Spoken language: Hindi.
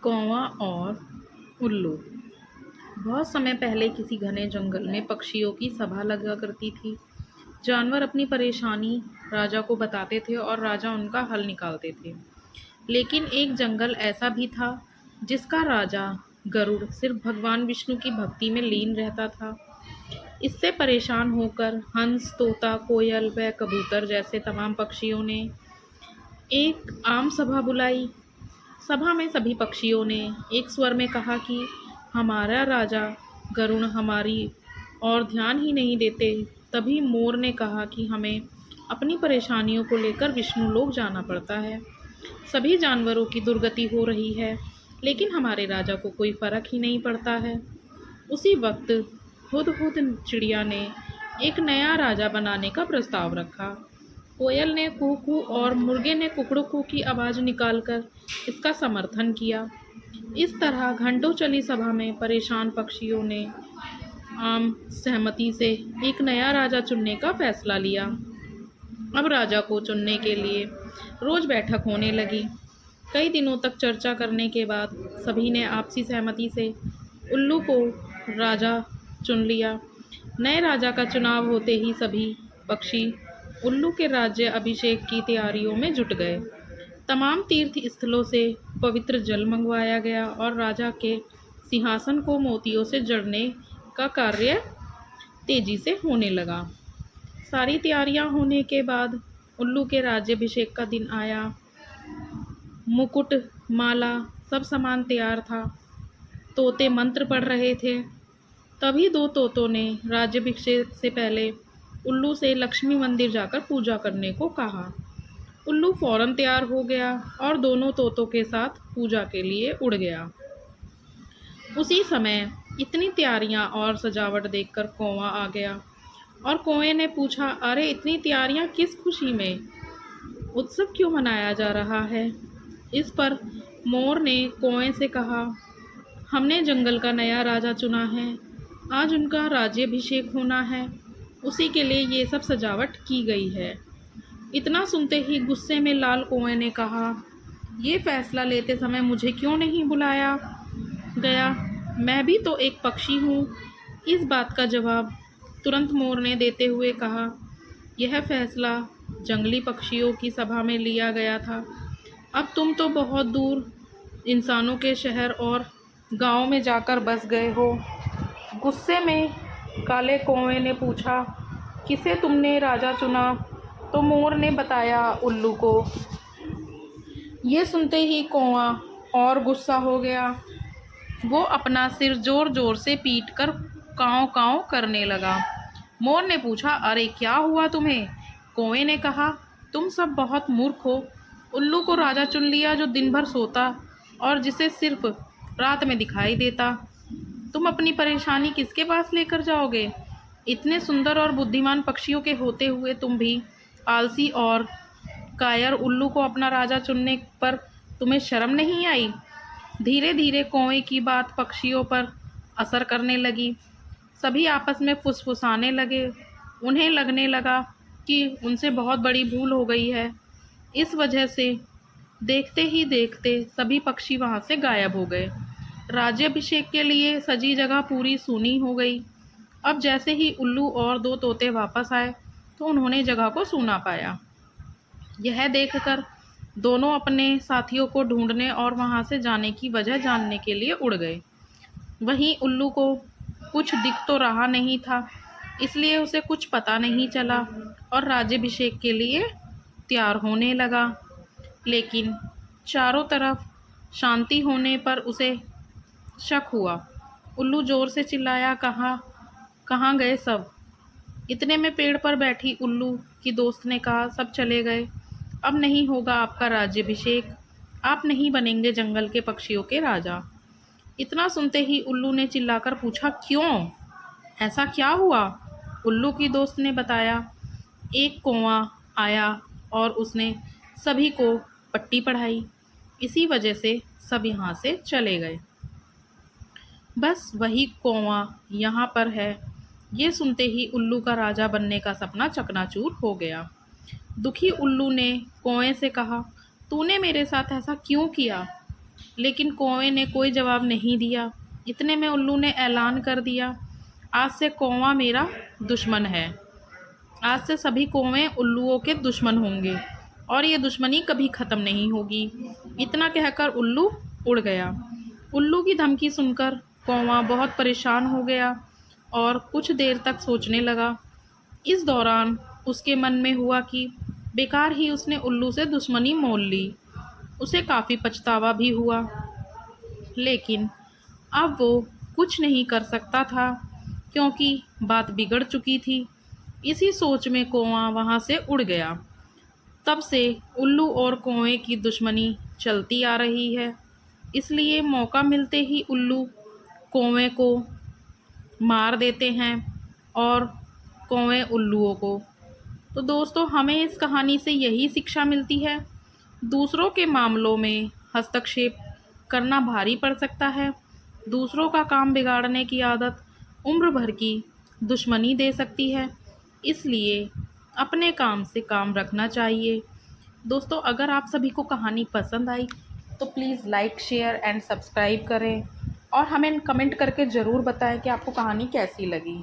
कौवा और उल्लू। बहुत समय पहले किसी घने जंगल में पक्षियों की सभा लगा करती थी। जानवर अपनी परेशानी राजा को बताते थे और राजा उनका हल निकालते थे। लेकिन एक जंगल ऐसा भी था जिसका राजा गरुड़ सिर्फ भगवान विष्णु की भक्ति में लीन रहता था। इससे परेशान होकर हंस, तोता, कोयल व कबूतर जैसे तमाम पक्षियों ने एक आम सभा बुलाई। सभा में सभी पक्षियों ने एक स्वर में कहा कि हमारा राजा गरुड़ हमारी और ध्यान ही नहीं देते। तभी मोर ने कहा कि हमें अपनी परेशानियों को लेकर विष्णु लोक जाना पड़ता है। सभी जानवरों की दुर्गति हो रही है, लेकिन हमारे राजा को कोई फर्क ही नहीं पड़ता है। उसी वक्त हुदहुद चिड़िया ने एक नया राजा बनाने का प्रस्ताव रखा। कोयल ने कू कू और मुर्गे ने कुकड़ू कू की आवाज़ निकालकर इसका समर्थन किया। इस तरह घंटों चली सभा में परेशान पक्षियों ने आम सहमति से एक नया राजा चुनने का फैसला लिया। अब राजा को चुनने के लिए रोज बैठक होने लगी। कई दिनों तक चर्चा करने के बाद सभी ने आपसी सहमति से उल्लू को राजा चुन लिया। नए राजा का चुनाव होते ही सभी पक्षी उल्लू के राज्य अभिषेक की तैयारियों में जुट गए। तमाम तीर्थ स्थलों से पवित्र जल मंगवाया गया और राजा के सिंहासन को मोतियों से जड़ने का कार्य तेजी से होने लगा। सारी तैयारियां होने के बाद उल्लू के राज्याभिषेक का दिन आया। मुकुट, माला, सब सामान तैयार था। तोते मंत्र पढ़ रहे थे। तभी दो तोतों ने राज्याभिषेक से पहले उल्लू से लक्ष्मी मंदिर जाकर पूजा करने को कहा। उल्लू फौरन तैयार हो गया और दोनों तोतों के साथ पूजा के लिए उड़ गया। उसी समय इतनी तैयारियां और सजावट देखकर कौवा आ गया और कौवे ने पूछा, अरे इतनी तैयारियां किस खुशी में? उत्सव क्यों मनाया जा रहा है? इस पर मोर ने कौवे से कहा, हमने जंगल का नया राजा चुना है। आज उनका राज्याभिषेक होना है। उसी के लिए ये सब सजावट की गई है। इतना सुनते ही गुस्से में लाल कौवे ने कहा, ये फैसला लेते समय मुझे क्यों नहीं बुलाया गया? मैं भी तो एक पक्षी हूँ। इस बात का जवाब तुरंत मोर ने देते हुए कहा, यह फैसला जंगली पक्षियों की सभा में लिया गया था। अब तुम तो बहुत दूर इंसानों के शहर और गांव में जाकर बस गए हो। गुस्से में काले कौवे ने पूछा, किसे तुमने राजा चुना? तो मोर ने बताया, उल्लू को। ये सुनते ही कौवा और गुस्सा हो गया। वो अपना सिर जोर जोर से पीटकर काँव काँव करने लगा। मोर ने पूछा, अरे क्या हुआ तुम्हें? कौवे ने कहा, तुम सब बहुत मूर्ख हो। उल्लू को राजा चुन लिया जो दिन भर सोता और जिसे सिर्फ रात में दिखाई देता। तुम अपनी परेशानी किसके पास लेकर जाओगे? इतने सुंदर और बुद्धिमान पक्षियों के होते हुए तुम भी आलसी और कायर उल्लू को अपना राजा चुनने पर तुम्हें शर्म नहीं आई? धीरे धीरे कौवे की बात पक्षियों पर असर करने लगी। सभी आपस में फुसफुसाने लगे। उन्हें लगने लगा कि उनसे बहुत बड़ी भूल हो गई है। इस वजह से देखते ही देखते सभी पक्षी वहां से गायब हो गए। राज्याभिषेक के लिए सजी जगह पूरी सूनी हो गई। अब जैसे ही उल्लू और दो तोते वापस आए तो उन्होंने जगह को सूना पाया। यह देखकर दोनों अपने साथियों को ढूंढने और वहां से जाने की वजह जानने के लिए उड़ गए। वहीं उल्लू को कुछ दिख तो रहा नहीं था, इसलिए उसे कुछ पता नहीं चला और राज्याभिषेक के लिए तैयार होने लगा। लेकिन चारों तरफ शांति होने पर उसे शक हुआ। उल्लू जोर से चिल्लाया, कहाँ गए सब? इतने में पेड़ पर बैठी उल्लू की दोस्त ने कहा, सब चले गए। अब नहीं होगा आपका राज्याभिषेक। आप नहीं बनेंगे जंगल के पक्षियों के राजा। इतना सुनते ही उल्लू ने चिल्लाकर पूछा, क्यों? ऐसा क्या हुआ? उल्लू की दोस्त ने बताया, एक कौवा आया और उसने सभी को पट्टी पढ़ाई। इसी वजह से सब यहाँ से चले गए। बस वही कौवा यहाँ पर है। ये सुनते ही उल्लू का राजा बनने का सपना चकनाचूर हो गया। दुखी उल्लू ने कौवे से कहा, तूने मेरे साथ ऐसा क्यों किया? लेकिन कौवे ने कोई जवाब नहीं दिया। इतने में उल्लू ने ऐलान कर दिया, आज से कौवा मेरा दुश्मन है। आज से सभी कौवे उल्लुओं के दुश्मन होंगे और ये दुश्मनी कभी ख़त्म नहीं होगी। इतना कहकर उल्लू उड़ गया। उल्लू की धमकी सुनकर कौवा बहुत परेशान हो गया और कुछ देर तक सोचने लगा। इस दौरान उसके मन में हुआ कि बेकार ही उसने उल्लू से दुश्मनी मोल ली। उसे काफ़ी पछतावा भी हुआ, लेकिन अब वो कुछ नहीं कर सकता था क्योंकि बात बिगड़ चुकी थी। इसी सोच में कौवा वहाँ से उड़ गया। तब से उल्लू और कौवे की दुश्मनी चलती आ रही है, इसलिए मौका मिलते ही उल्लू कौवे को मार देते हैं और कौवे उल्लुओं को। तो दोस्तों, हमें इस कहानी से यही शिक्षा मिलती है, दूसरों के मामलों में हस्तक्षेप करना भारी पड़ सकता है। दूसरों का काम बिगाड़ने की आदत उम्र भर की दुश्मनी दे सकती है, इसलिए अपने काम से काम रखना चाहिए। दोस्तों, अगर आप सभी को कहानी पसंद आई तो please like, share and subscribe करें और हमें कमेंट करके ज़रूर बताएं कि आपको कहानी कैसी लगी।